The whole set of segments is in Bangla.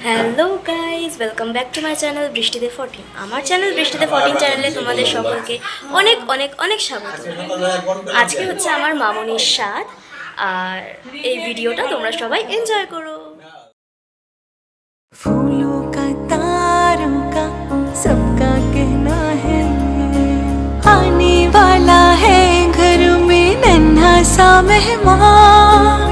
Hello guys, welcome back to my channel বৃষ্টিতে 14। আমার চ্যানেল বৃষ্টিতে 14 চ্যানেলে তোমাদের সকলকে অনেক অনেক অনেক স্বাগত। আজকে হচ্ছে আমার মামনির স্বাদ, আর এই ভিডিওটা তোমরা সবাই এনজয় করো। फूलों का तारों का सबका कहना है आने वाला है घर में नन्हा सा मेहमान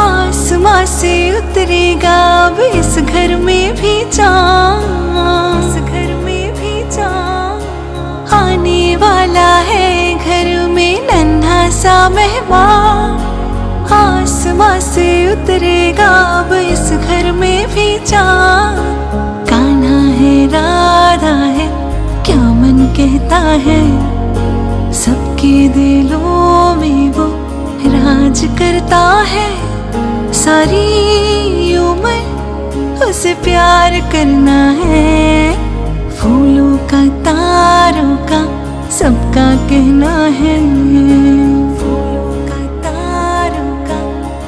आसमां से उतरेगा अब इस घर में भी चाँद आने वाला है घर में नन्हा सा मेहमान आसमां से उतरेगा अब इस घर में भी चाँद कान्हा है राधा है क्या मन कहता है सबके दिलों में वो राज करता है सारी उम्र उसे प्यार करना है फूलों का तारों का सबका कहना है फूलों का तारों का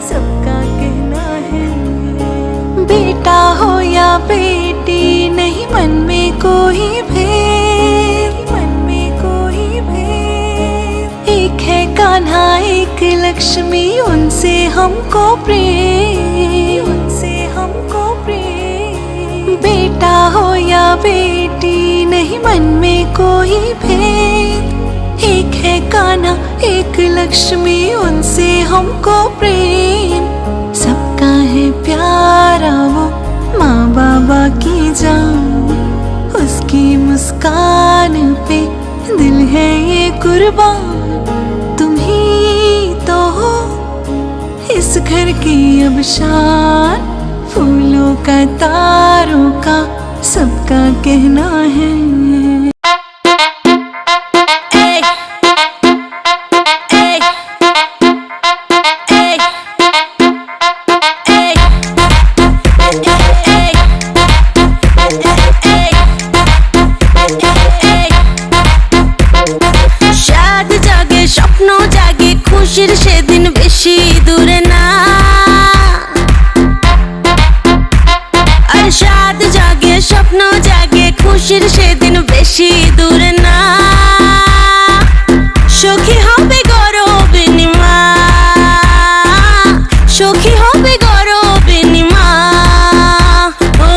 सबका कहना है बेटा हो या बेटी नहीं मन में कोई भेद एक है कान्हा एक लक्ष्मी उनसे हमको प्रेम बेटा हो या बेटी नहीं मन में कोई भेद एक है कान्हा एक लक्ष्मी उनसे हमको प्रेम सबका है प्यारा वो माँ बाबा की जान उसकी मुस्कान पे दिल है ये कुर्बान तुम ही तो हो इस घर की अब शान फूलों का तारों का सबका कहना है সাদ জাগে স্বপ্ন জাগে খুশির সেদিন বেশি দূরে না আর সাদ জাগে স্বপ্ন জাগে খুশির সেদিন বেশি দূরে না সখী হবে গরবিনী মা সখী হবে গরবিনী মা ও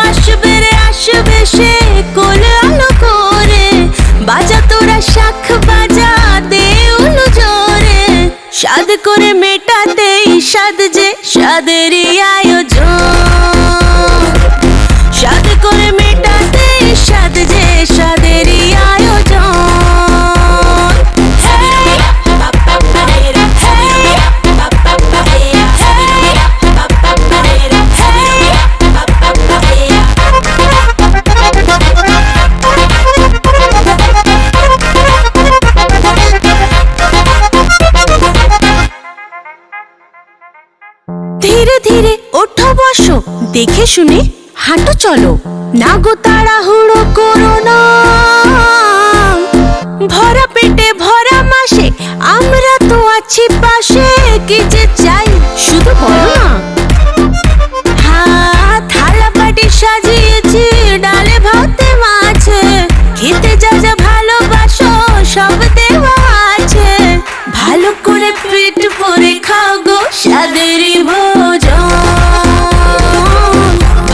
আসবে রে আসবে সে কোল আলো করে বাজা তোরা শাখ বাজা দে উলু জোরে সাদ করে মেটাতে সাদ যে সাদেরই আয়োজন সাদ করে মেটাতে সাদ যে সাদেরই আয়োজন ধীরে ধীরে ওঠো বসো দেখে শুনে হাঁটো চলো না গো তাড়াহুড়ো করো না ভরা পেটে ভরা মাসে আমরা তো আছি পাশে কি যে চাই শুধু বলো না হ্যাঁ থালা বাটি সাজিয়েছি ডালে ভাতে মাছে খেতে যা যা ভালোবাসো সব দেওয়া আছে ভালো করে পেট ভরে খাও গো সাদেরই ভোজন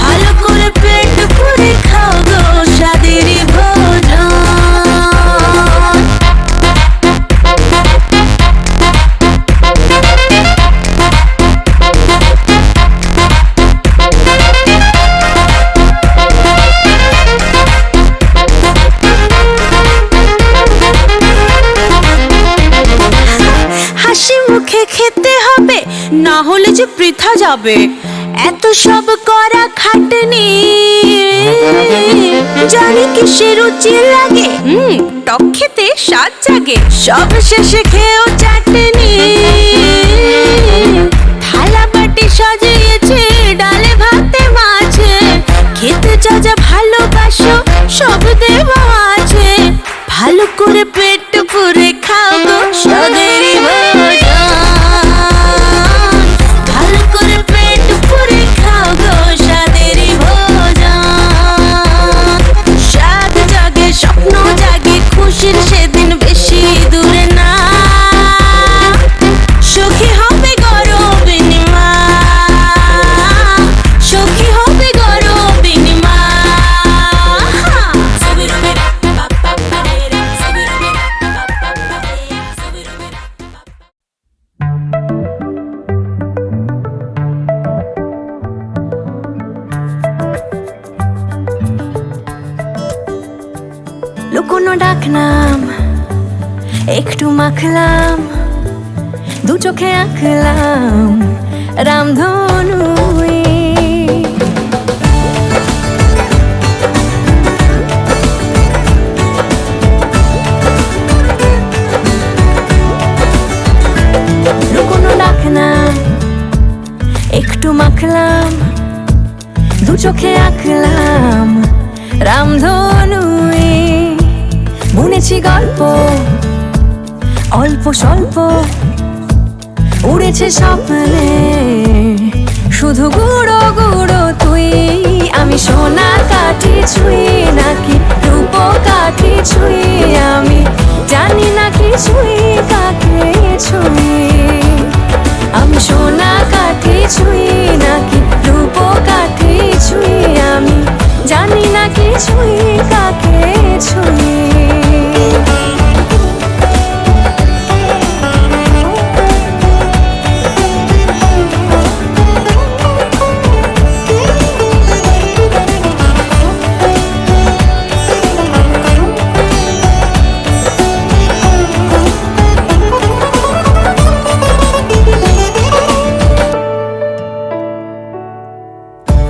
ভালো করে পেট ভরে খাও গো সাদেরই ভোজন হাসি মুখে খেতে হবে না হলে যে বৃথা যাবে এত সব করা খাটনি জানি কিসের রুচি লাগে টক খেতে স্বাদ জাগে সব শেষে খেয়েও চাটনি থালা বাটি সাজিয়েছে ডালে ভাতে মাছে খেতে যা যা ভালোবাসো সব দেওয়া আছে ভালো করে পেট পুরে খাও গো সাদেরই ভোজন ভালো করে একটু মাখলাম, দু চোখে আঁকলাম রামধনু। কোনো ডাক না, একটু মাখলাম, দু চোখে আঁকলাম রামধনু। বুনেছি গল্প অল্প স্বল্প, উড়েছে স্বপ্নে শুধু গুঁড়ো গুঁড়ো তুই। আমি সোনা কাঠি ছুঁই নাকি রূপ কাঠি ছুঁই, আমি জানি না কিছুই কাকে ছুঁই। আমি সোনা কাঠি ছুঁই নাকি রূপ কাঠি ছুঁই, আমি জানি না কিছুই কাকে ছুঁই।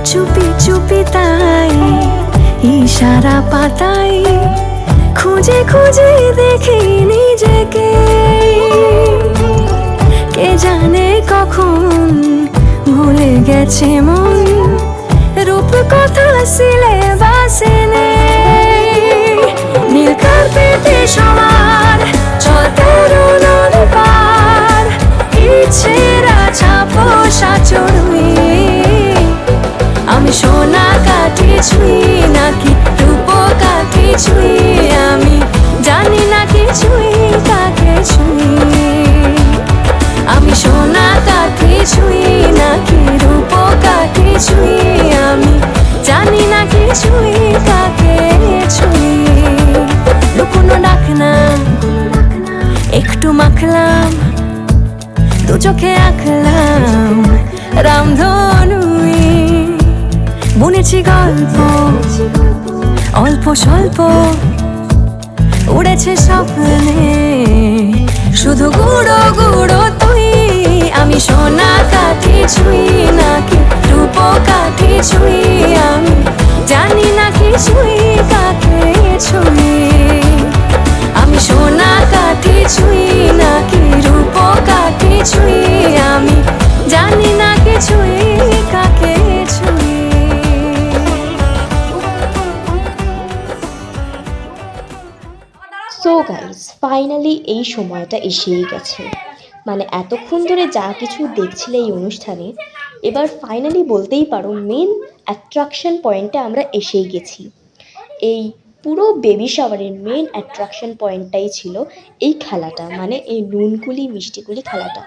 চুপি চুপি তাই ইশারা পাতাই, খুঁজে খুঁজে দেখি নিজেকে। কে জানে কখন ভুলে গেছে মন, রূপ কথা সিলেবাসে নেই। নীল কার্পেটে সবার চলতে রোনাল পার, ইচ্ছেরা ছাপো সাচড়ুই। আমি সোনা কাঠি ছুঁই নাকি রূপ কাঠি ছুঁই, আমি জানি না কিছুই কাকে ছুঁই। আমি সোনা কাঠি ছুঁই নাকি রূপ কাঠি ছুঁই, আমি জানি না কিছুই কাকে ছুঁই। লুকোনো ডাক না, একটু মাখলাম, দু চোখে আঁকলাম রামধনু। বুনেছি গল্প অল্প স্বল্প, উড়েছে স্বপ্নে শুধু গুঁড়ো গুঁড়ো তুই। আমি সোনা কাঠি ছুঁই নাকি রূপ কাঠি ছুঁই, আমি জানি না কিছুই কাকে ছুঁই। আমি সোনা কাঠি ছুঁই নাকি রূপ কাঠি ছুঁই, আমি জানি না কিছুই কাকে ছুঁই। সো গাইস, ফাইনালি এই সময়টা এসেই গেছে। মানে এতক্ষণ ধরে যা কিছু দেখছিলে এই অনুষ্ঠানে, এবার ফাইনালি বলতেই পারো মেন অ্যাট্রাকশন পয়েন্টে আমরা এসেই গেছি। এই পুরো বেবি শাওয়ারের মেন অ্যাট্রাকশন পয়েন্টটাই ছিল এই খেলাটা, মানে এই নুনকুলি মিষ্টিকুলি খেলাটা।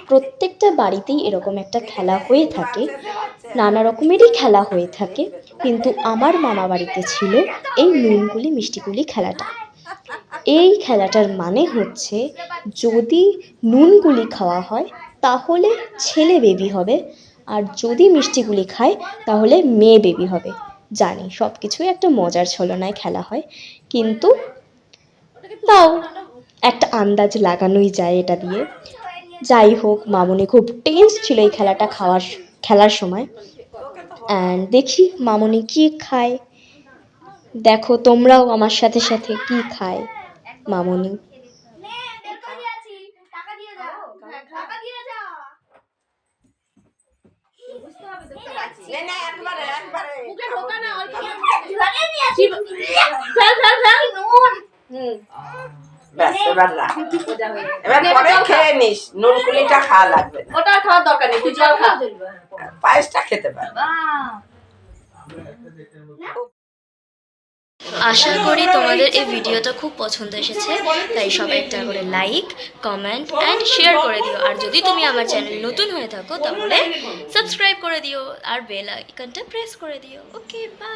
প্রত্যেকটা বাড়িতেই এরকম একটা খেলা হয়ে থাকে, নানা রকমেরই খেলা হয়ে থাকে, কিন্তু আমার মামা বাড়িতে ছিল এই নুনকুলি মিষ্টিকুলি খেলাটা। এই খেলাটার মানে হচ্ছে, যদি নুনগুলি খাওয়া হয় তাহলে ছেলে বেবি হবে, আর যদি মিষ্টিগুলি খায় তাহলে মেয়ে বেবি হবে। জানি সব কিছুই একটা মজার ছলনায় খেলা হয়, কিন্তু তাও একটা আন্দাজ লাগানোই যায় এটা দিয়ে। যাই হোক, মামনি খুব টেন্স ছিল এই খেলার সময়। অ্যান্ড দেখি মামনি কি খায়, দেখো তোমরাও আমার সাথে সাথে কি খায় মামনি। এবার পরে খেয়ে নিস, নুনকুলিটা খাওয়া লাগবে না। ওটা খাওয়ার দরকার নেই, তুই জল খা। পায়েসটা খেতে পারবে। আশা করি তোমাদের এই ভিডিওটা খুব পছন্দ এসেছে, তাই সবাই একটা করে লাইক, কমেন্ট অ্যান্ড শেয়ার করে দিও। আর যদি তুমি আমার চ্যানেল নতুন হয়ে থাকো তাহলে সাবস্ক্রাইব করে দিও আর বেল আইকনটা প্রেস করে দিও। ওকে, বাই।